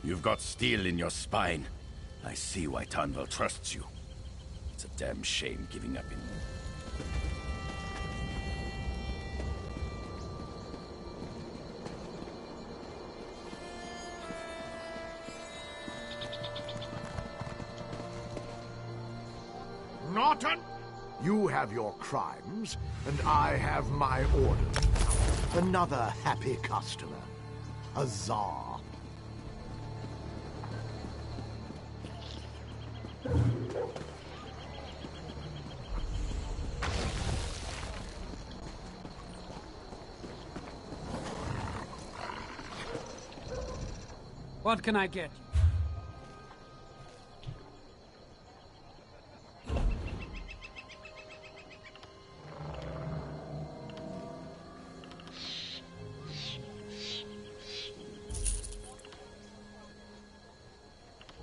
You've got steel in your spine. I see why Tanvel trusts you. It's a damn shame giving up in... Norton, you have your crimes, and I have my orders. Another happy customer. A czar. What can I get?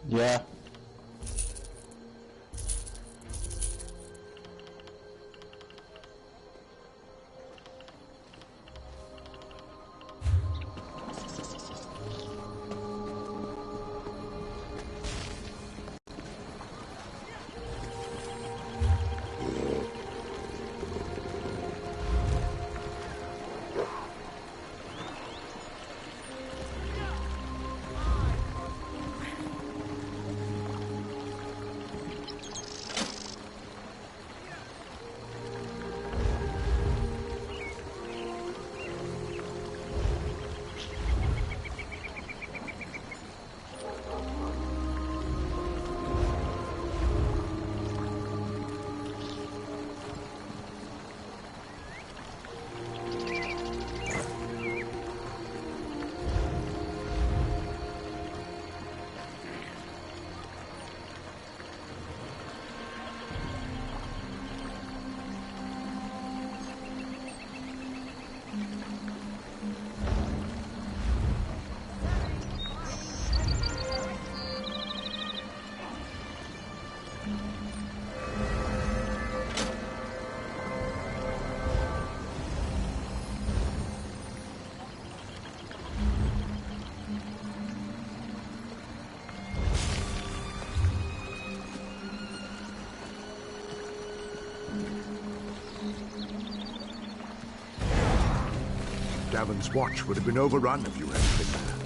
Yeah. Davon's watch would have been overrun if you hadn't been there.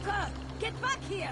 Joker! Get back here!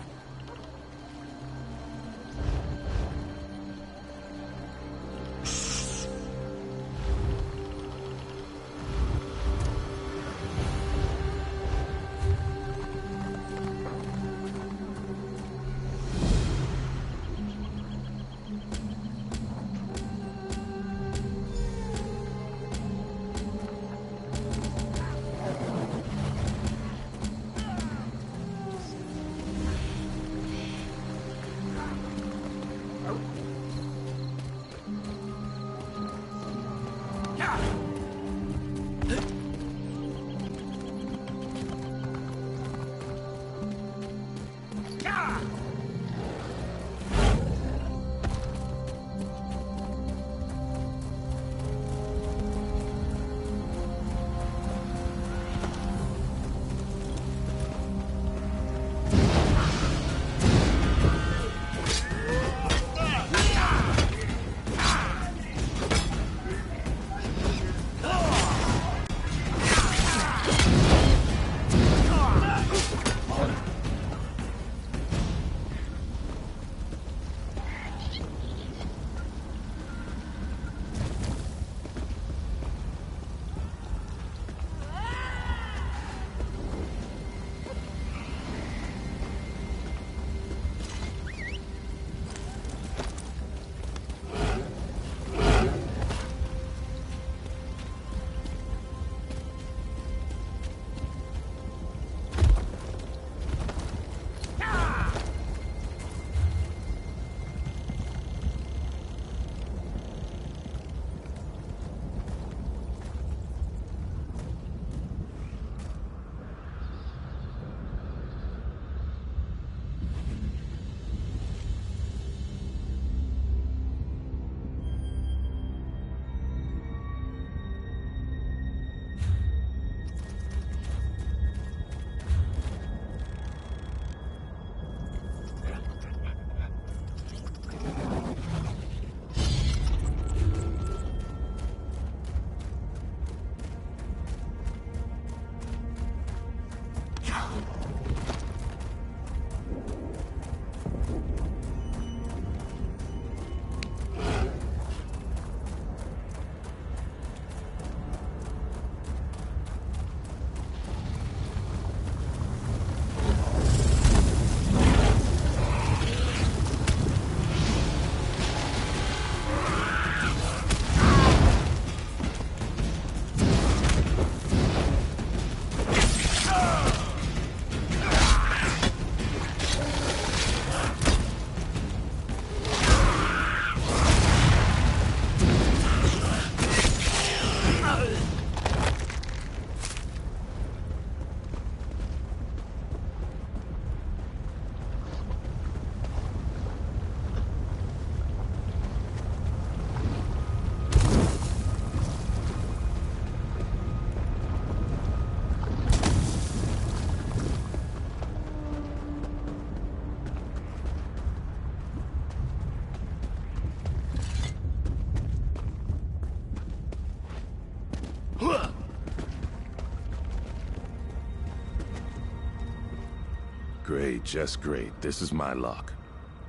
Great, just great. This is my luck.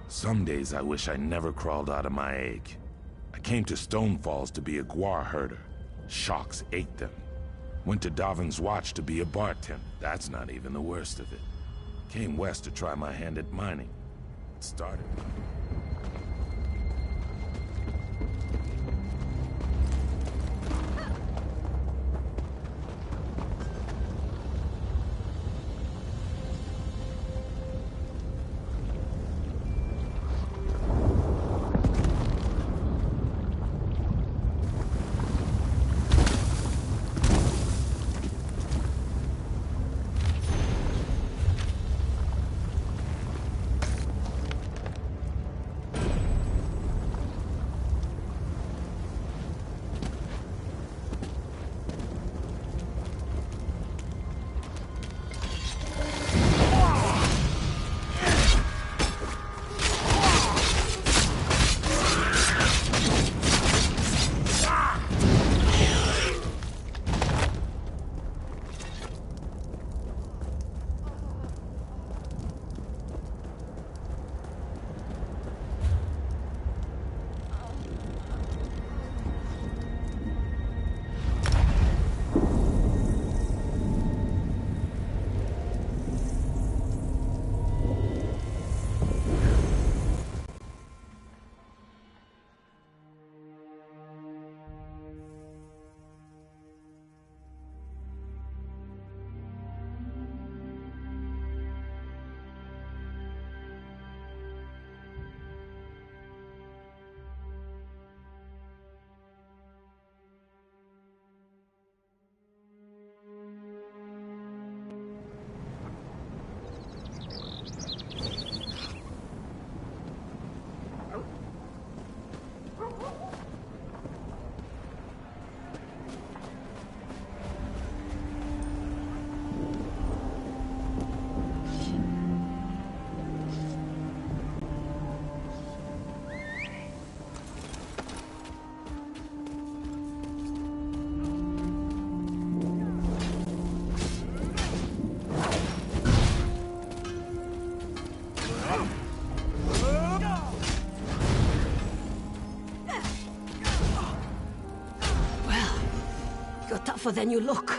Some days I wish I never crawled out of my egg. I came to Stone Falls to be a guar herder. Sharks ate them. Went to Darwin's Watch to be a bartender. That's not even the worst of it. Came west to try my hand at mining. It started. You're tougher than you look.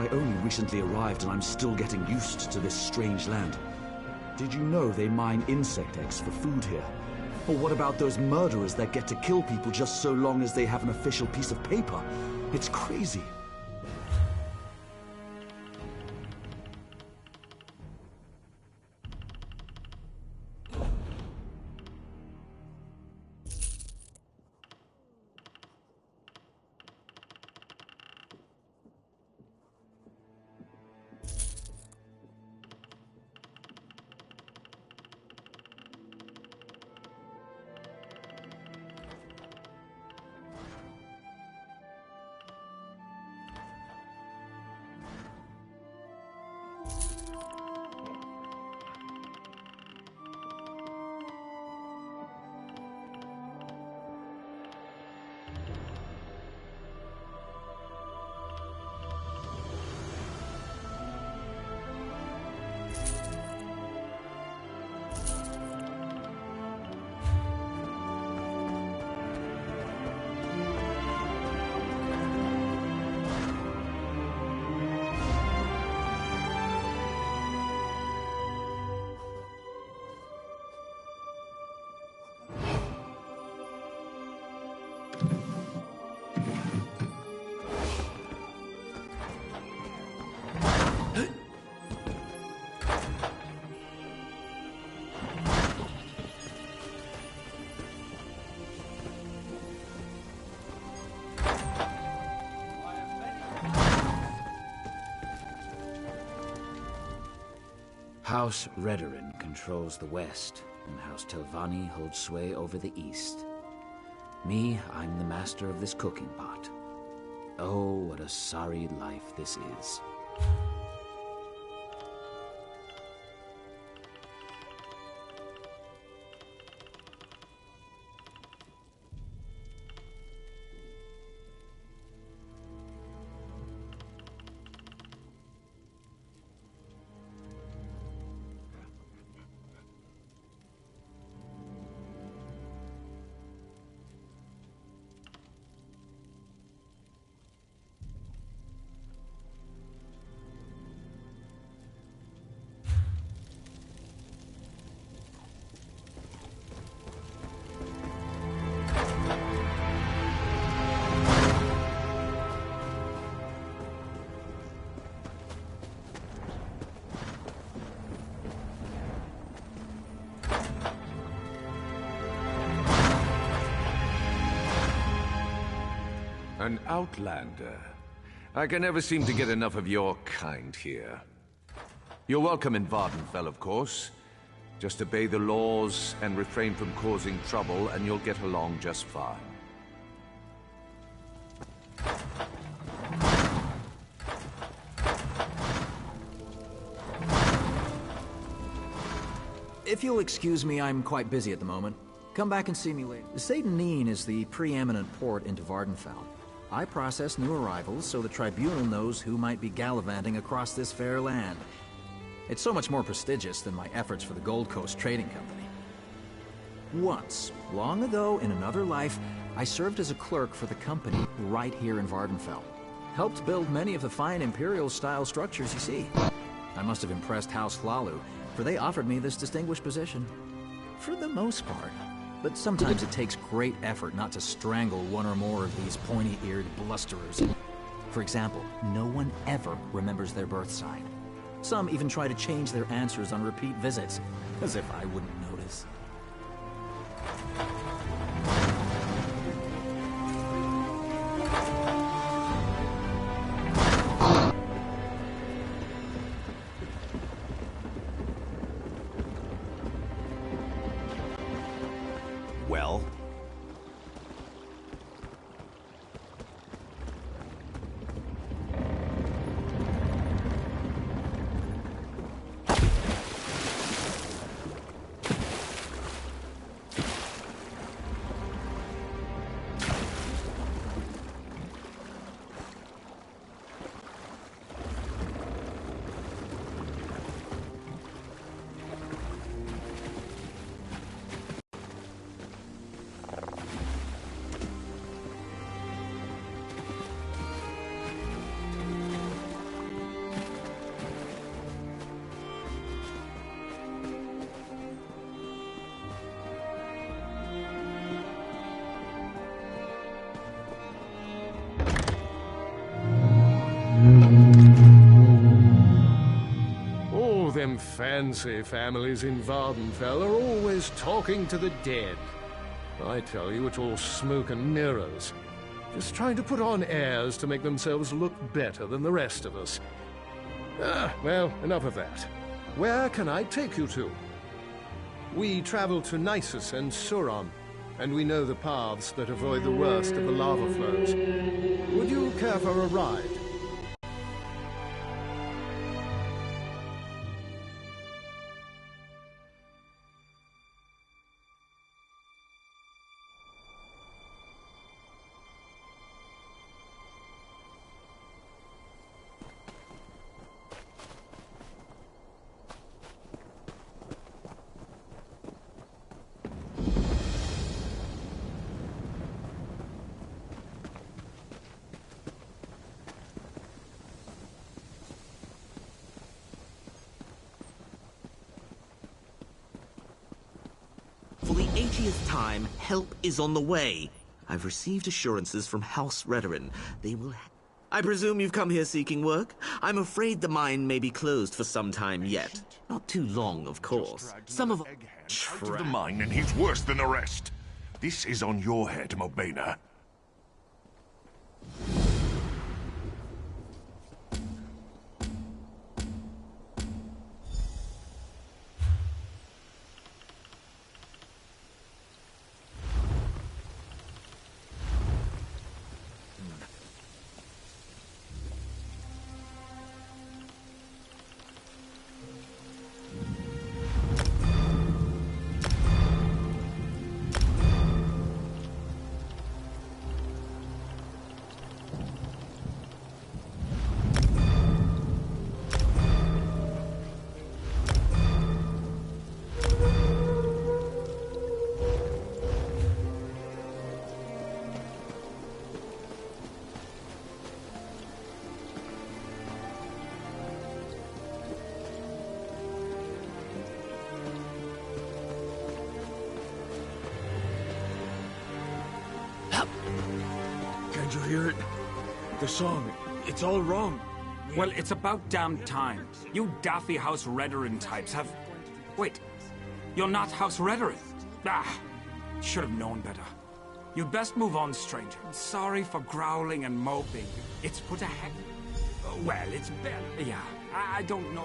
I only recently arrived and I'm still getting used to this strange land. Did you know they mine insect eggs for food here? Or what about those murderers that get to kill people just so long as they have an official piece of paper? It's crazy. House Redoran controls the west, and House Telvanni holds sway over the east. Me, I'm the master of this cooking pot. Oh, what a sorry life this is. An outlander. I can never seem to get enough of your kind here. You're welcome in Vardenfell, of course. Just obey the laws and refrain from causing trouble, and you'll get along just fine. If you'll excuse me, I'm quite busy at the moment. Come back and see me later. Seyden is the preeminent port into Vardenfell. I process new arrivals so the Tribunal knows who might be gallivanting across this fair land. It's so much more prestigious than my efforts for the Gold Coast Trading Company. Once, long ago in another life, I served as a clerk for the company right here in Vardenfell. Helped build many of the fine Imperial-style structures you see. I must have impressed House Hlalu, for they offered me this distinguished position. For the most part. But sometimes it takes great effort not to strangle one or more of these pointy-eared blusterers. For example, no one ever remembers their birth sign. Some even try to change their answers on repeat visits, as if I wouldn't notice. Well? Them fancy families in Vardenfell are always talking to the dead. I tell you, it's all smoke and mirrors. Just trying to put on airs to make themselves look better than the rest of us. Well, enough of that. Where can I take you to? We travel to Nisus and Suron, and we know the paths that avoid the worst of the lava flows. Would you care for a ride? For the 80th time, help is on the way. I've received assurances from House Redoran. They will... I presume you've come here seeking work? I'm afraid the mine may be closed for some time yet. Not too long, of course. Some of... Out of the mine, and he's worse than the rest. This is on your head, Mobena. Did you hear it? The song. It's all wrong. Well, it's about damn time. You daffy House Redoran types have... Wait, you're not House Redoran? Ah, should have known better. You'd best move on, stranger. I'm sorry for growling and moping. It's put a heck... Well, it's barely... Yeah, I don't know...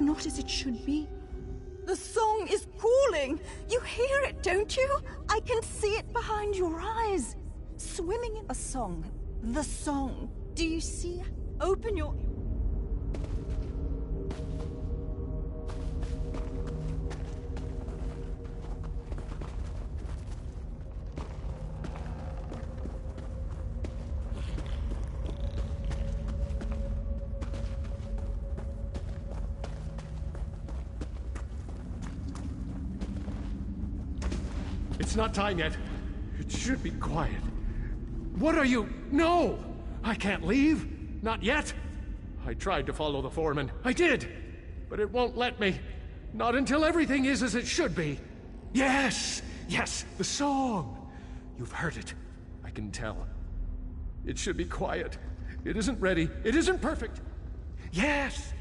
Not as it should be. The song is calling. You hear it, don't you? I can see it behind your eyes. Swimming in a song. The song. Do you see? Open your... It's not time yet. It should be quiet. What are you? No! I can't leave. Not yet. I tried to follow the foreman. I did. But it won't let me. Not until everything is as it should be. Yes! Yes, the song. You've heard it. I can tell. It should be quiet. It isn't ready. It isn't perfect. Yes!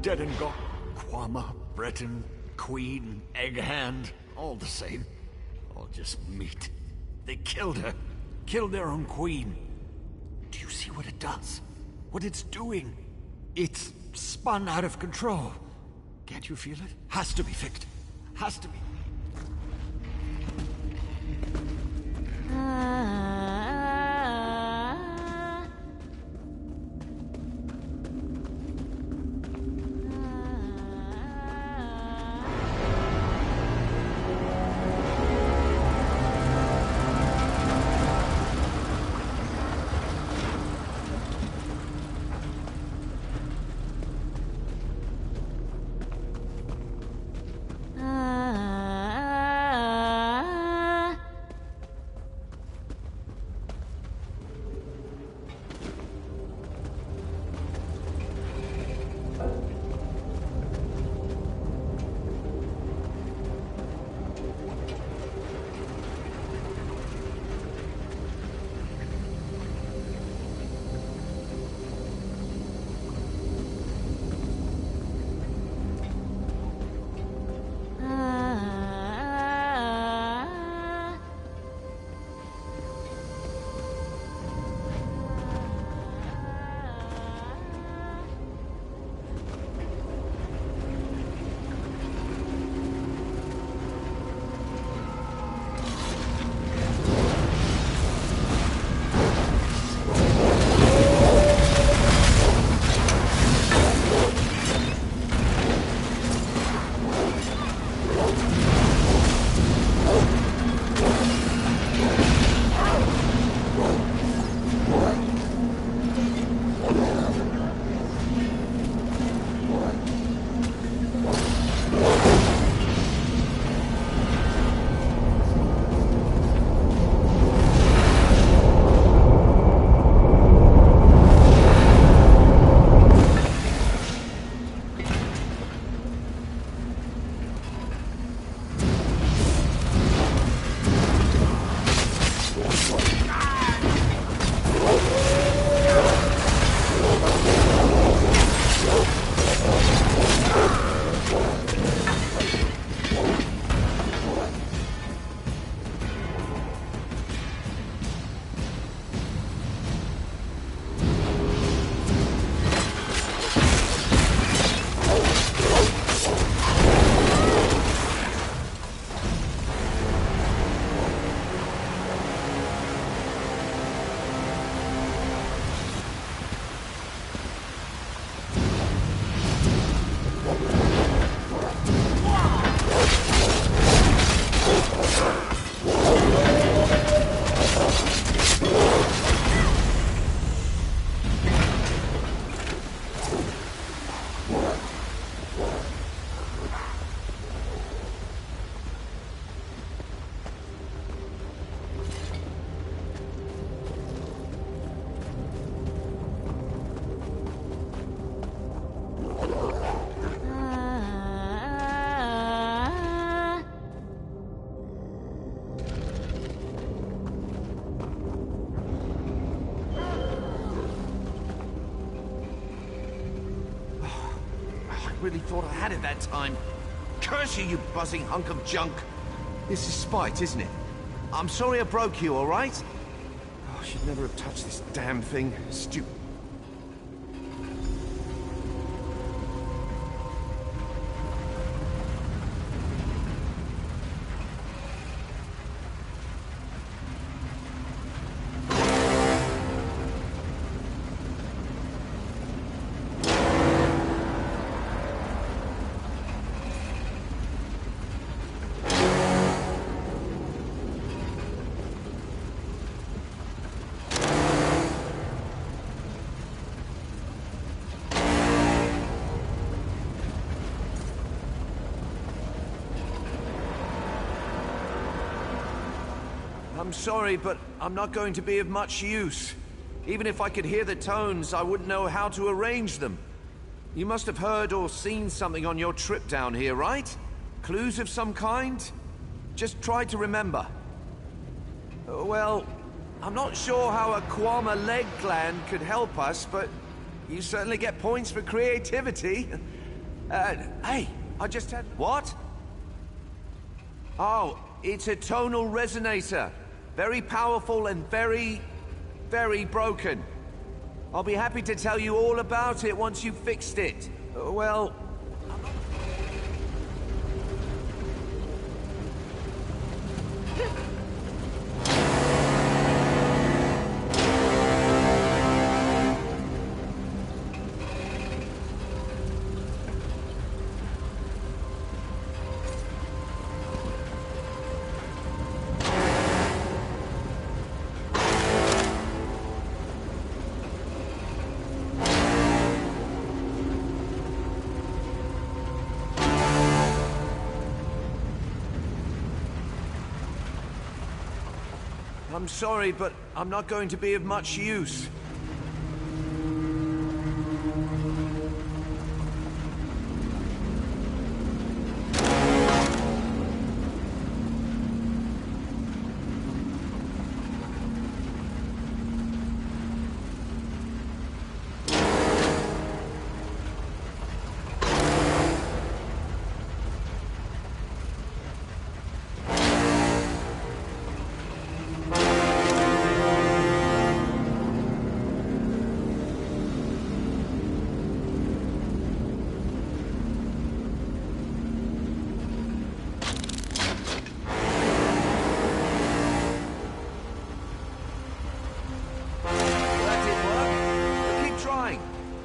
Dead and gone. Quama, Breton, Queen, Egghand, all the same. All just meat. They killed her. Killed their own queen. Do you see what it does? What it's doing? It's spun out of control. Can't you feel it? Has to be fixed. Has to be. really thought I had it that time. Curse you, you buzzing hunk of junk! This is spite, isn't it? I'm sorry I broke you, alright? Oh, I should never have touched this damn thing. Stupid. I'm sorry, but I'm not going to be of much use. Even if I could hear the tones, I wouldn't know how to arrange them. You must have heard or seen something on your trip down here, right? Clues of some kind? Just try to remember. Well, I'm not sure how a Kwama leg gland could help us, but you certainly get points for creativity. Hey, I just had... What? Oh, it's a tonal resonator. Very powerful and very, very broken. I'll be happy to tell you all about it once you've fixed it. Well... I'm sorry, but I'm not going to be of much use.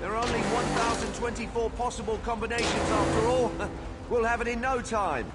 There are only 1,024 possible combinations after all. We'll have it in no time.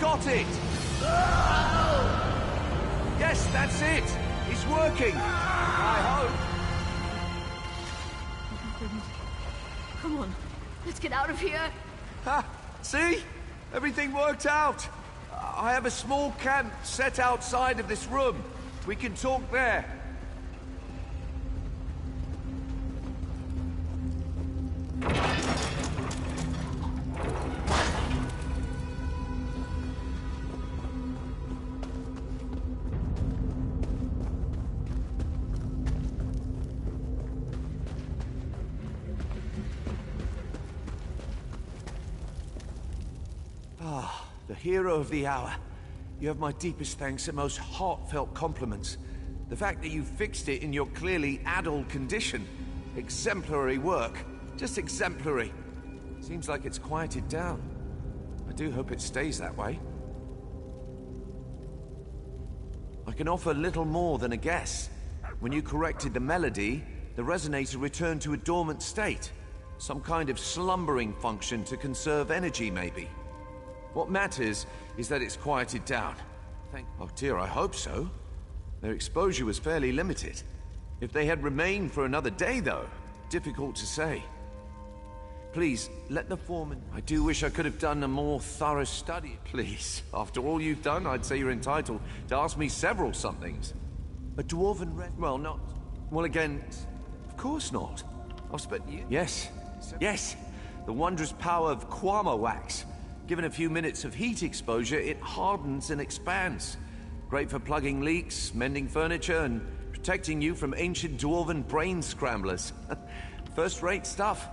Got it! Yes, that's it! He's It's working! I hope. Come on, let's get out of here. Ha! See? Everything worked out. I have a small camp set outside of this room. We can talk there. The hero of the hour. You have my deepest thanks and most heartfelt compliments. The fact that you fixed it in your clearly addled condition. Exemplary work. Just exemplary. Seems like it's quieted down. I do hope it stays that way. I can offer little more than a guess. When you corrected the melody, the resonator returned to a dormant state. Some kind of slumbering function to conserve energy, maybe. What matters is that it's quieted down. Oh dear, I hope so. Their exposure was fairly limited. If they had remained for another day, though, difficult to say. Please, let the foreman... I do wish I could have done a more thorough study. Please, after all you've done, I'd say you're entitled to ask me several somethings. A dwarven well, not... Well, again, of course not. I've spent years... Yes. The wondrous power of Kwama wax. Given a few minutes of heat exposure, it hardens and expands. Great for plugging leaks, mending furniture, and protecting you from ancient dwarven brain scramblers. First-rate stuff.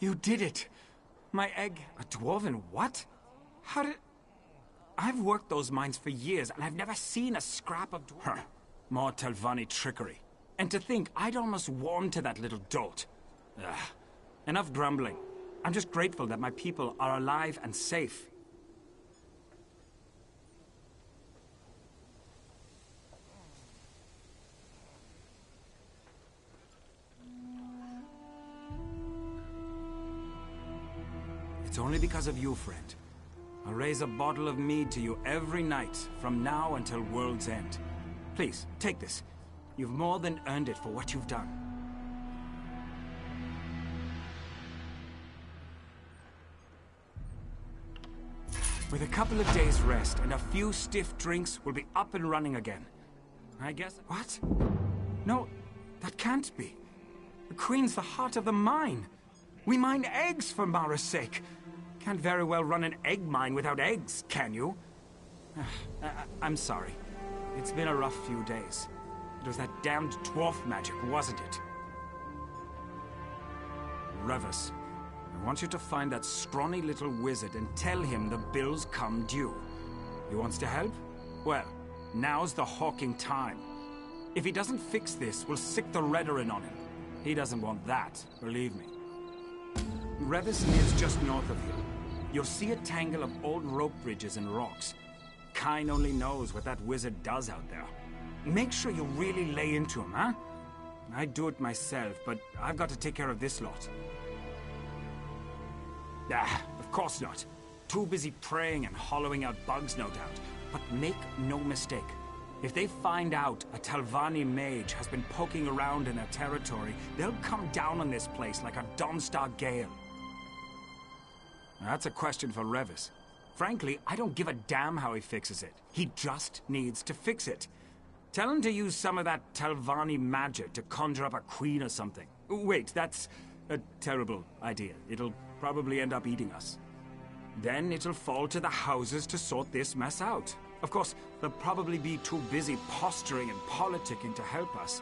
You did it! My egg... A dwarven what? How did... I've worked those mines for years, and I've never seen a scrap of dwarven... More Telvanni trickery. And to think, I'd almost warmed to that little dolt. Ugh. Enough grumbling. I'm just grateful that my people are alive and safe. It's only because of you, friend. I'll raise a bottle of mead to you every night, from now until world's end. Please, take this. You've more than earned it for what you've done. With a couple of days' rest and a few stiff drinks, we'll be up and running again. I guess... What? No, that can't be. The Queen's the heart of the mine. We mine eggs for Mara's sake. Can't very well run an egg mine without eggs, can you? I'm sorry. It's been a rough few days. It was that damned dwarf magic, wasn't it? Revis, I want you to find that scrawny little wizard and tell him the bill's come due. He wants to help? Well, now's the hawking time. If he doesn't fix this, we'll sick the Redarin on him. He doesn't want that, believe me. Revis lives just north of here. You'll see a tangle of old rope bridges and rocks. Kine only knows what that wizard does out there. Make sure you really lay into him, huh? I'd do it myself, but I've got to take care of this lot. Of course not. Too busy praying and hollowing out bugs, no doubt. But make no mistake. If they find out a Telvanni mage has been poking around in their territory, they'll come down on this place like a Dawnstar Gale. That's a question for Revis. Frankly, I don't give a damn how he fixes it. He just needs to fix it. Tell him to use some of that Telvanni magic to conjure up a queen or something. Wait, that's a terrible idea. It'll probably end up eating us. Then it'll fall to the houses to sort this mess out. Of course, they'll probably be too busy posturing and politicking to help us.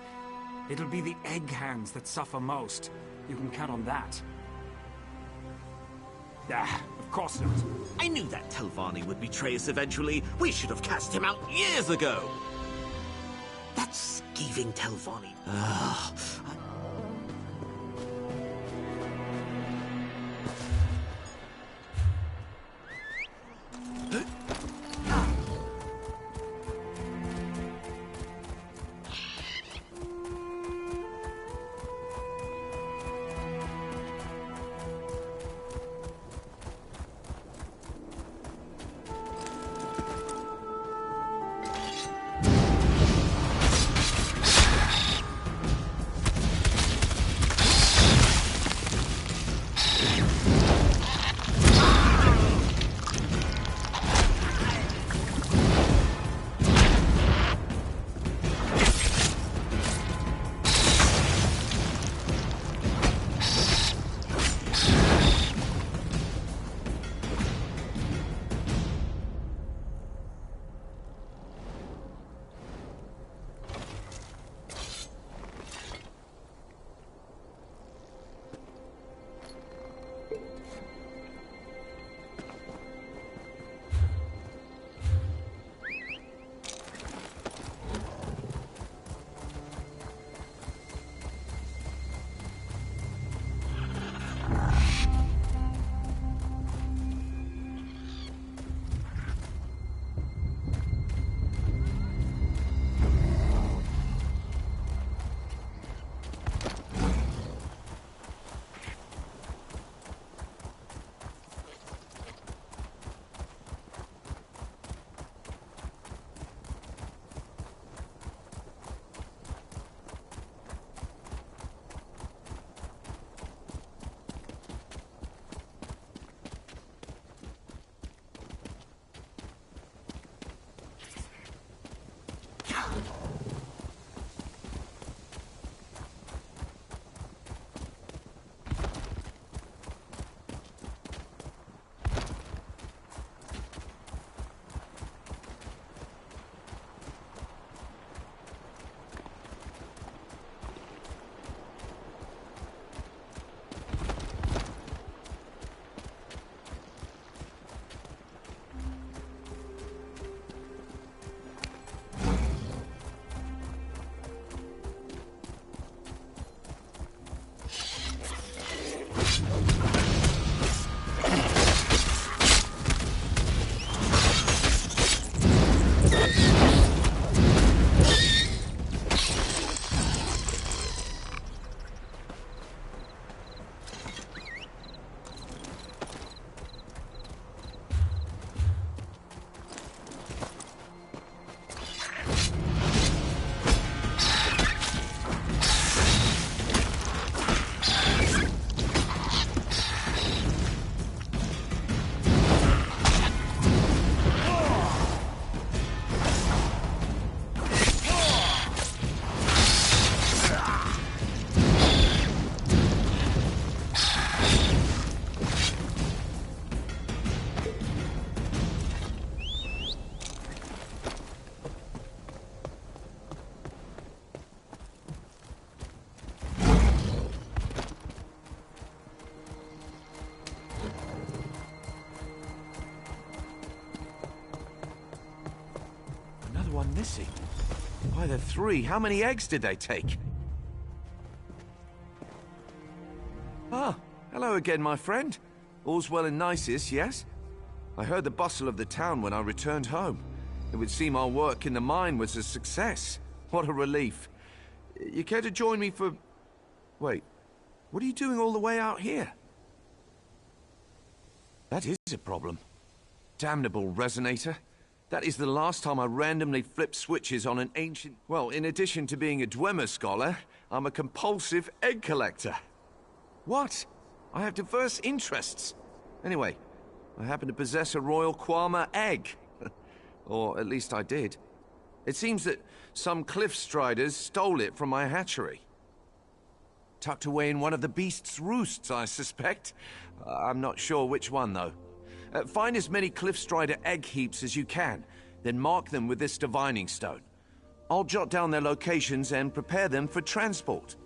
It'll be the egg hands that suffer most. You can count on that. Of course not. I knew that Telvanni would betray us eventually. We should have cast him out years ago. That skeeving Telvanni. one missing. Why, the three? How many eggs did they take? Ah, hello again, my friend. All's well and nicest, yes? I heard the bustle of the town when I returned home. It would seem our work in the mine was a success. What a relief. You care to join me for... Wait, what are you doing all the way out here? That is a problem. Damnable resonator. That is the last time I randomly flipped switches on an ancient... Well, in addition to being a Dwemer scholar, I'm a compulsive egg collector. What? I have diverse interests. Anyway, I happen to possess a Royal Quama egg. Or at least I did. It seems that some cliff striders stole it from my hatchery. Tucked away in one of the beast's roosts, I suspect. I'm not sure which one, though. Find as many cliff strider egg heaps as you can, then mark them with this divining stone. I'll jot down their locations and prepare them for transport.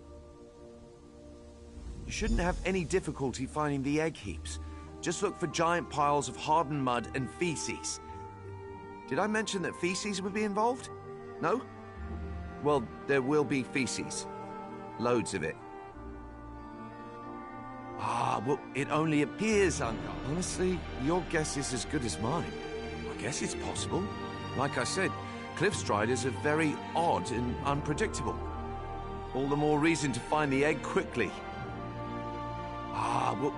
You shouldn't have any difficulty finding the egg heaps. Just look for giant piles of hardened mud and feces. Did I mention that feces would be involved? No? Well, there will be feces. Loads of it. Ah, well, it only appears Honestly, your guess is as good as mine. I guess it's possible. Like I said, cliff striders are very odd and unpredictable. All the more reason to find the egg quickly. Ah, well...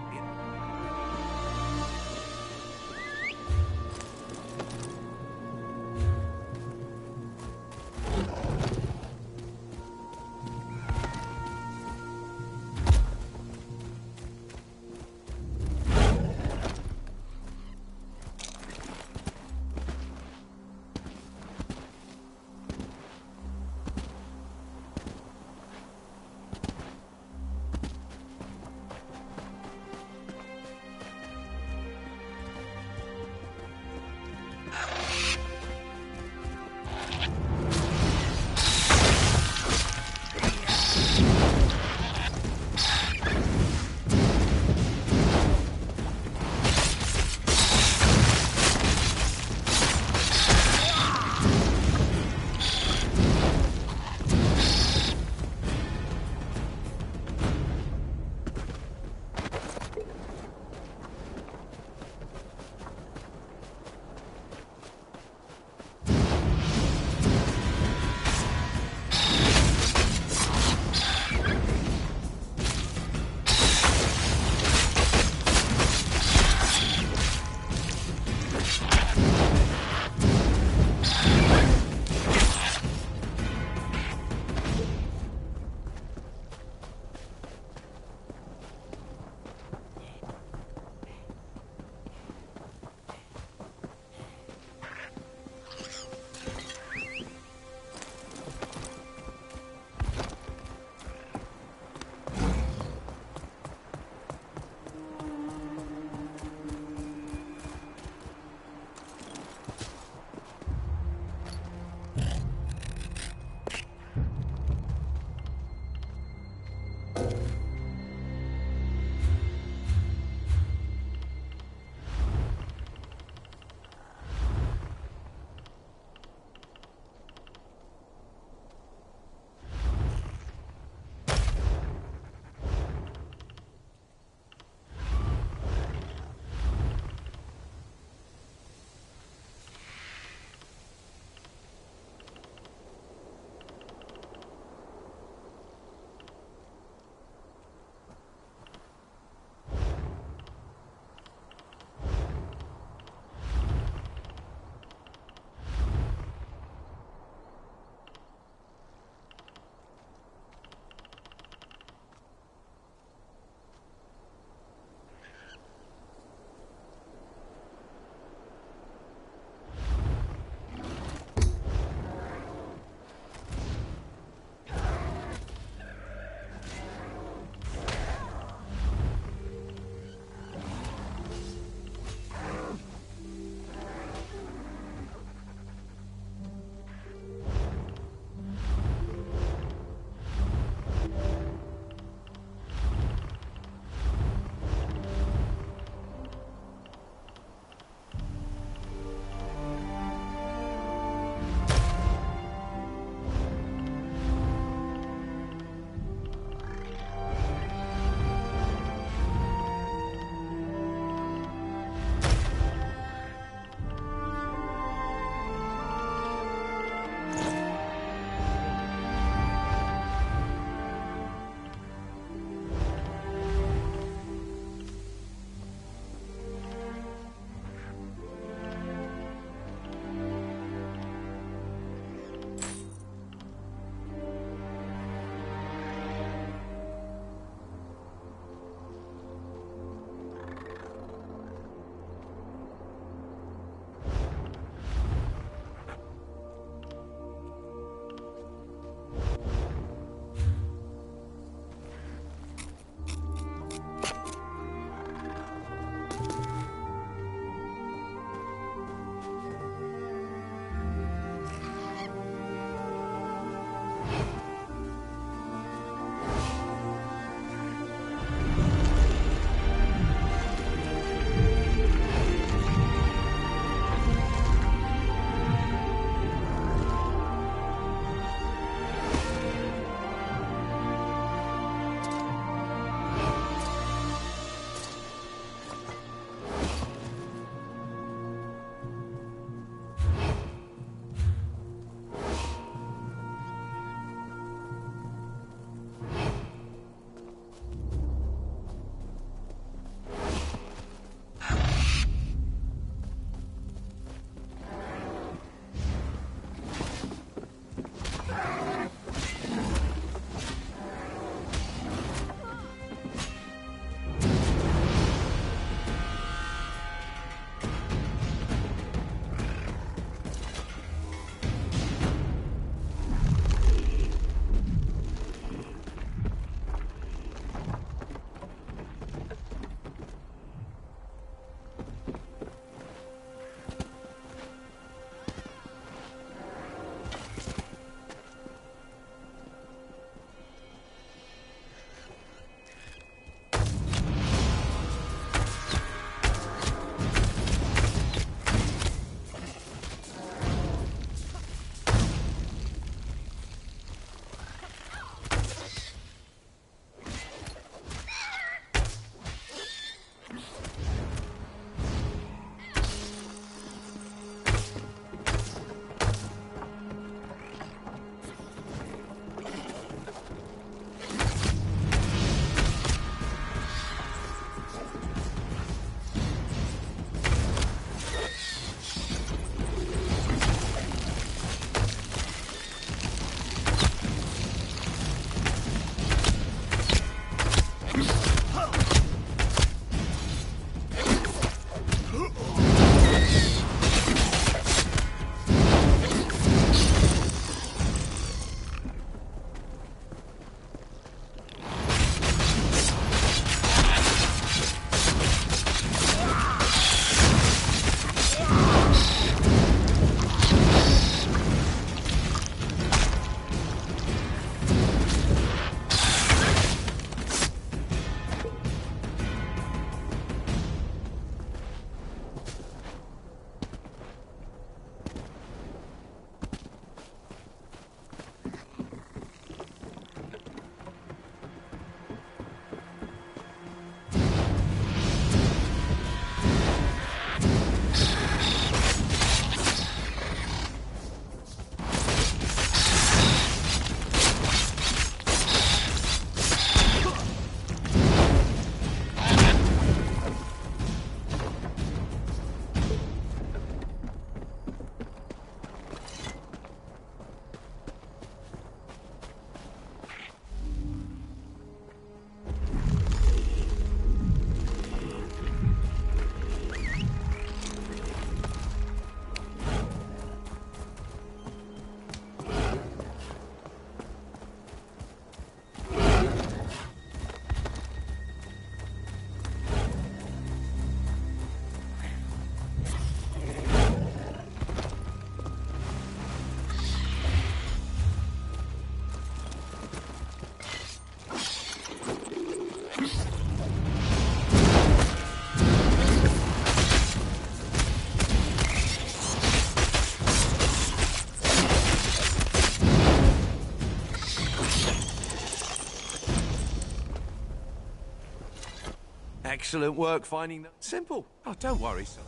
excellent work finding them. Simple. Oh, don't worry, son.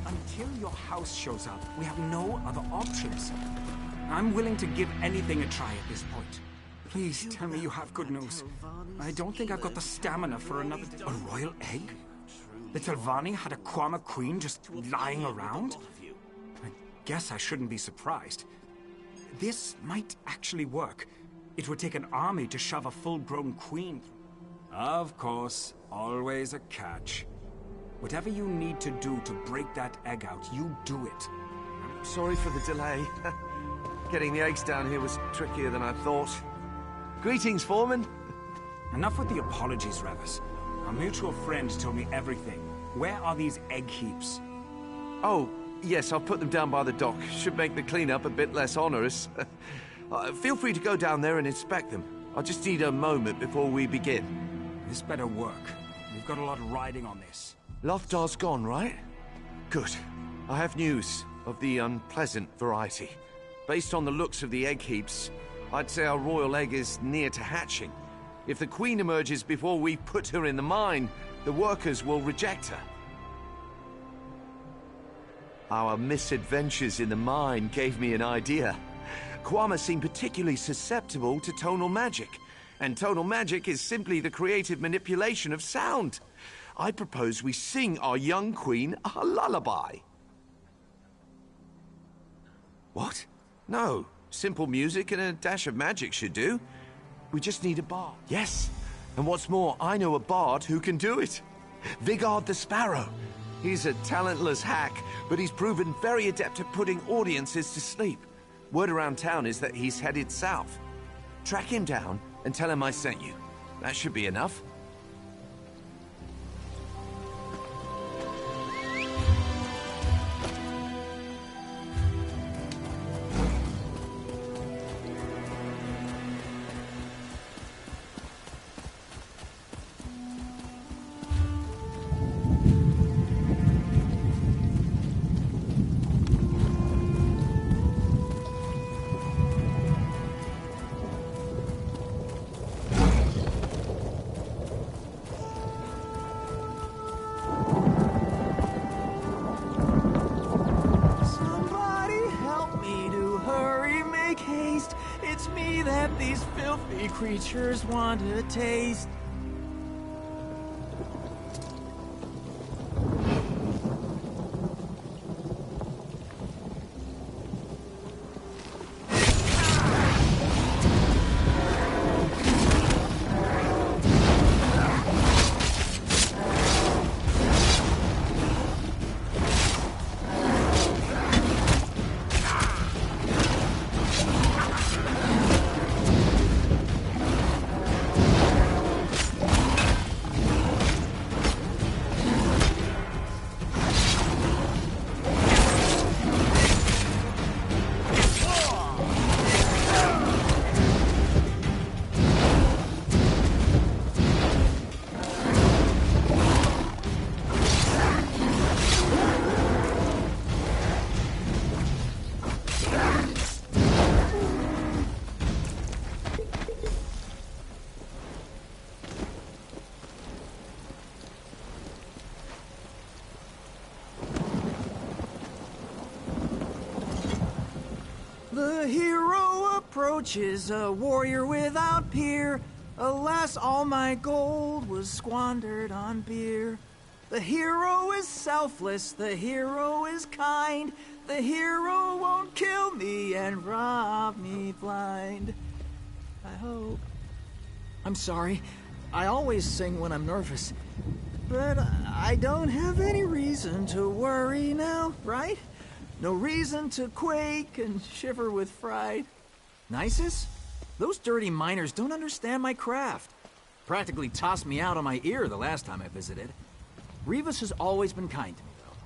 Until your house shows up, we have no other options. I'm willing to give anything a try at this point. Please tell me you have good news. I don't think I've got the stamina for another... A royal egg? The Telvanni had a Kwama queen just lying around? I guess I shouldn't be surprised. This might actually work. It would take an army to shove a full-grown queen. Of course, always a catch. Whatever you need to do to break that egg out, you do it. Sorry for the delay. Getting the eggs down here was trickier than I thought. Greetings, Foreman. Enough with the apologies, Revis. Our mutual friend told me everything. Where are these egg heaps? Oh, yes, I'll put them down by the dock. Should make the cleanup a bit less onerous. Feel free to go down there and inspect them. I'll just need a moment before we begin. This better work. We've got a lot riding on this. Loftar's gone, right? Good. I have news of the unpleasant variety. Based on the looks of the egg heaps, I'd say our royal egg is near to hatching. If the queen emerges before we put her in the mine, the workers will reject her. Our misadventures in the mine gave me an idea. Kwama seemed particularly susceptible to tonal magic, and tonal magic is simply the creative manipulation of sound. I propose we sing our young queen a lullaby. What? No. Simple music and a dash of magic should do. We just need a bard. Yes. And what's more, I know a bard who can do it. Vigard the Sparrow. He's a talentless hack, but he's proven very adept at putting audiences to sleep. Word around town is that he's headed south. Track him down and tell him I sent you. That should be enough. Creatures want a taste. The hero approaches, a warrior without peer. Alas, all my gold was squandered on beer. The hero is selfless, the hero is kind. The hero won't kill me and rob me blind. I hope. I'm sorry. I always sing when I'm nervous. But I don't have any reason to worry now, right? No reason to quake and shiver with fright. Nisus? Those dirty miners don't understand my craft. Practically tossed me out on my ear the last time I visited. Rivas has always been kind to me, though.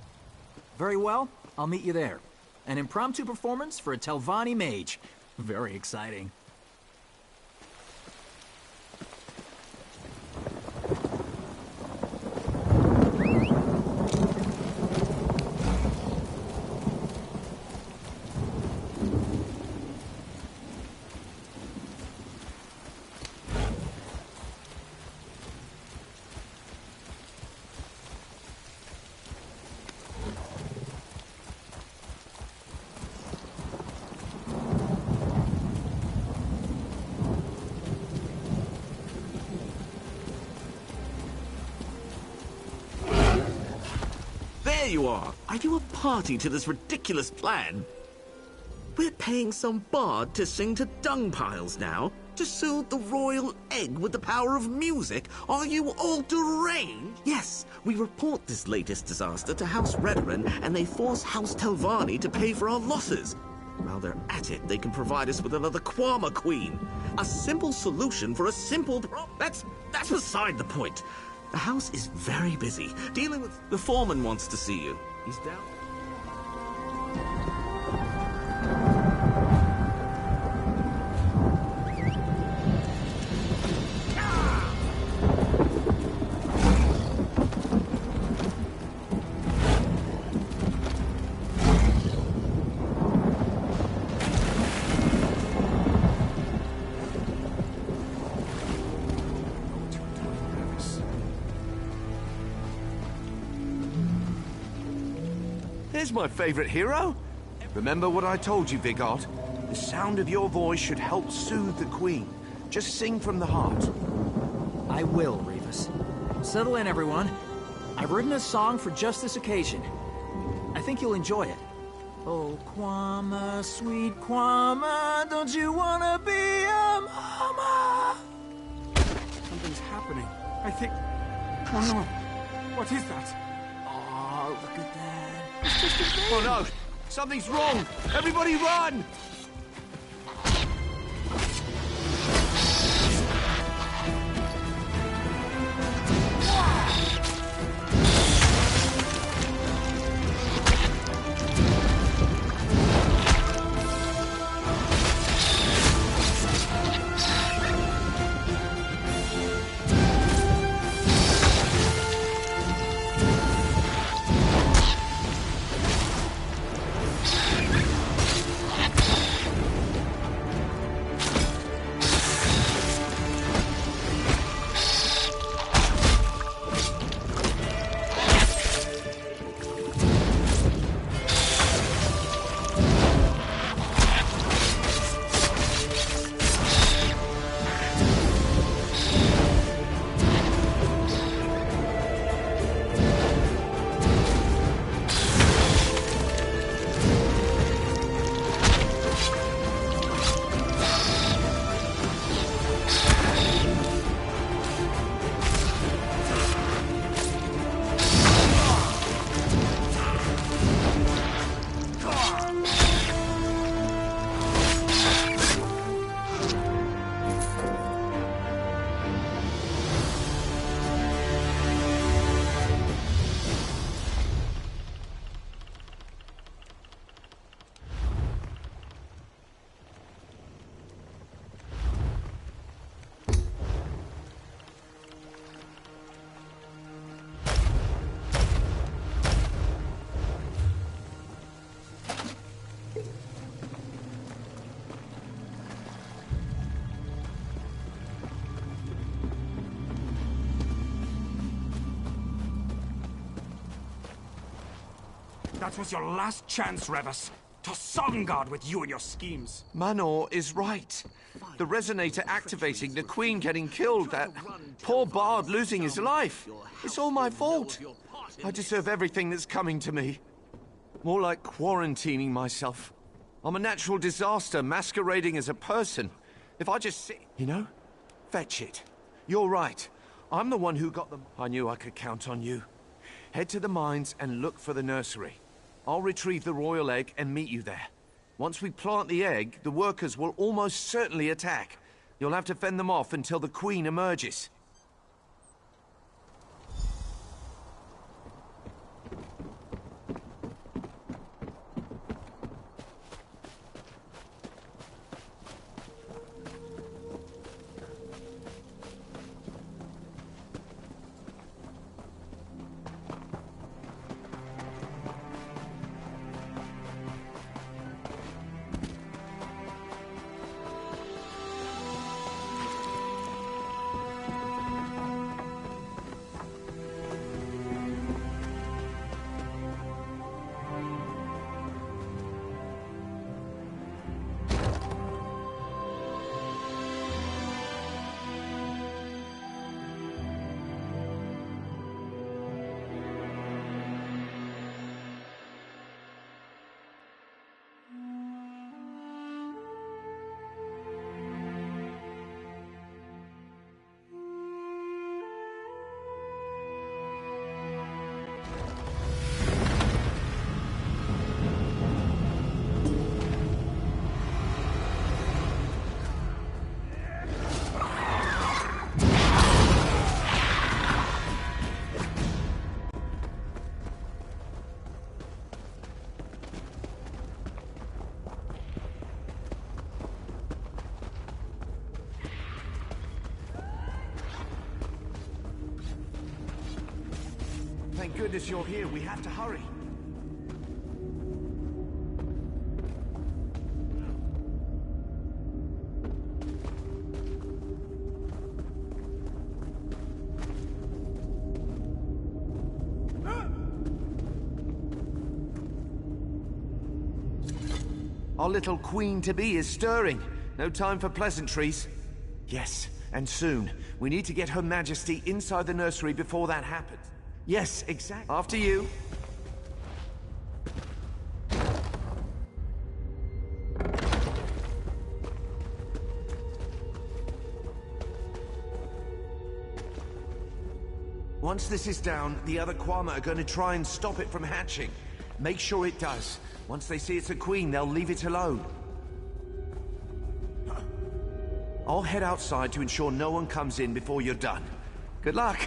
Very well, I'll meet you there. An impromptu performance for a Telvanni mage. Very exciting. There you are! Are you a party to this ridiculous plan? We're paying some bard to sing to dung piles now? To soothe the royal egg with the power of music? Are you all deranged? Yes, we report this latest disaster to House Redoran, and they force House Telvanni to pay for our losses. While they're at it, they can provide us with another Quama Queen. A simple solution for a simple problem. That's beside the point. The house is very busy, dealing with... The foreman wants to see you. He's down... There's my favorite hero. Remember what I told you, Vigard? The sound of your voice should help soothe the Queen. Just sing from the heart. I will, Rivas. Settle in, everyone. I've written a song for just this occasion. I think you'll enjoy it. Oh, Quama, sweet Quama, don't you wanna be a mama? Something's happening. I think... Oh no. What is that? Oh, look at that. Oh no! Something's wrong! Everybody run! That was your last chance, Revus. To Sovngarde with you and your schemes. Manor is right. The resonator activating, the Queen getting killed, that poor bard losing his life. It's all my fault. I deserve everything that's coming to me. More like quarantining myself. I'm a natural disaster masquerading as a person. If I just sit... You know? Fetch it. You're right. I'm the one who got them. I knew I could count on you. Head to the mines and look for the nursery. I'll retrieve the royal egg and meet you there. Once we plant the egg, the workers will almost certainly attack. You'll have to fend them off until the Queen emerges. Thank goodness you're here. We have to hurry. Our little queen-to-be is stirring. No time for pleasantries. Yes, and soon. We need to get Her Majesty inside the nursery before that happens. Yes, exactly. After you. Once this is down, the other Kwama are going to try and stop it from hatching. Make sure it does. Once they see it's a queen, they'll leave it alone. I'll head outside to ensure no one comes in before you're done. Good luck!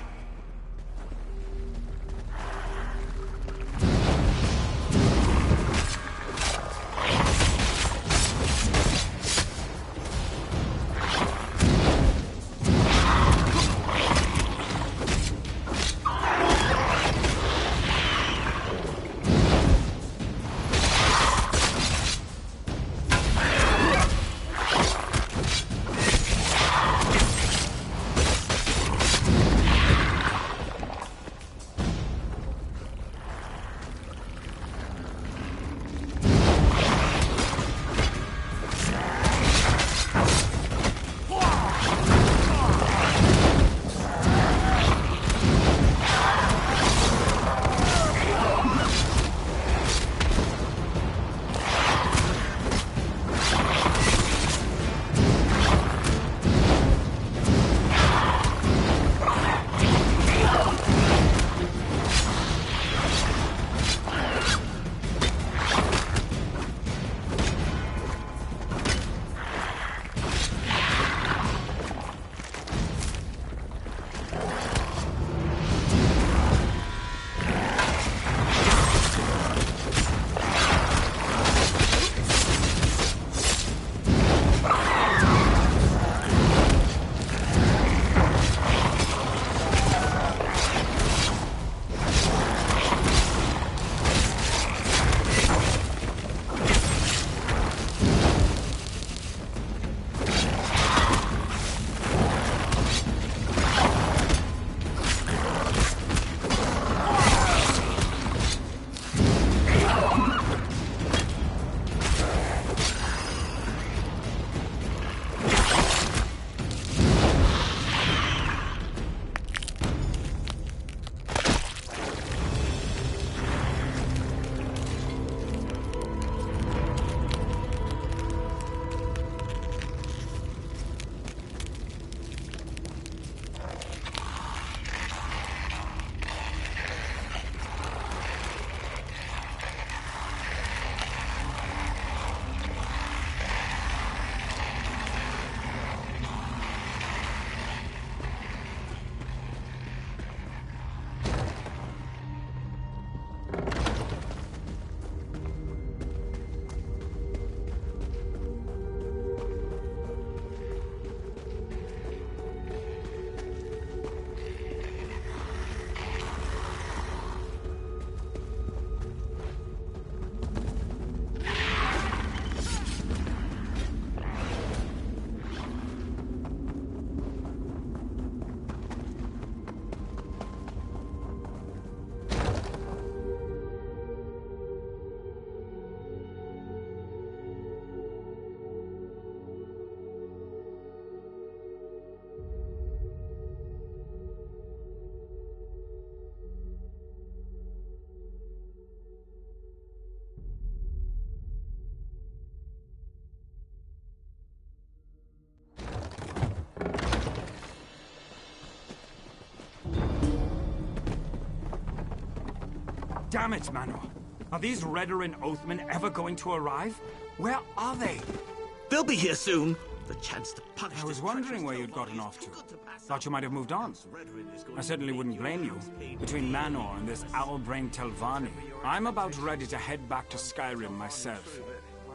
Damn it, Manor. Are these Redarin Oathmen ever going to arrive? Where are they? They'll be here soon. The chance to punish. I was wondering where you'd gotten off to. Thought you might have moved on. I certainly wouldn't blame you. Between Manor and this owl-brained Telvanni, I'm about ready to head back to Skyrim myself.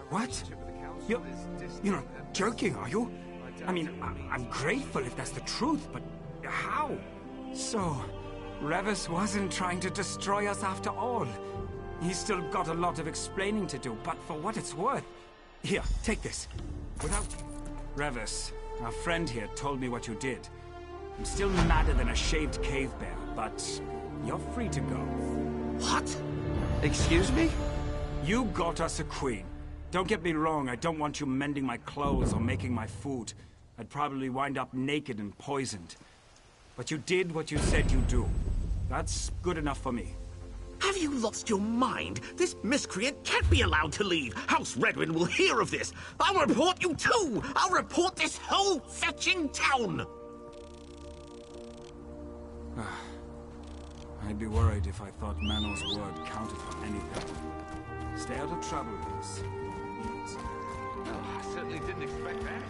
What? You're not joking, are you? I mean, I'm grateful if that's the truth, but how? So, Revis wasn't trying to destroy us after all. He's still got a lot of explaining to do, but for what it's worth... Here, take this. Without... Revis, our friend here told me what you did. I'm still madder than a shaved cave bear, but you're free to go. What? Excuse me? You got us a queen. Don't get me wrong, I don't want you mending my clothes or making my food. I'd probably wind up naked and poisoned. But you did what you said you'd do. That's good enough for me. Have you lost your mind? This miscreant can't be allowed to leave. House Redarin will hear of this. I'll report you too. I'll report this whole fetching town. I'd be worried if I thought Manor's word counted for anything. Stay out of trouble, Bruce. Oh, I certainly didn't expect that.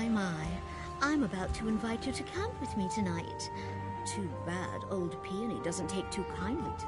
My. I'm about to invite you to camp with me tonight. Too bad old Peony doesn't take too kindly to...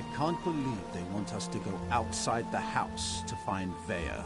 I can't believe they want us to go outside the house to find Vea.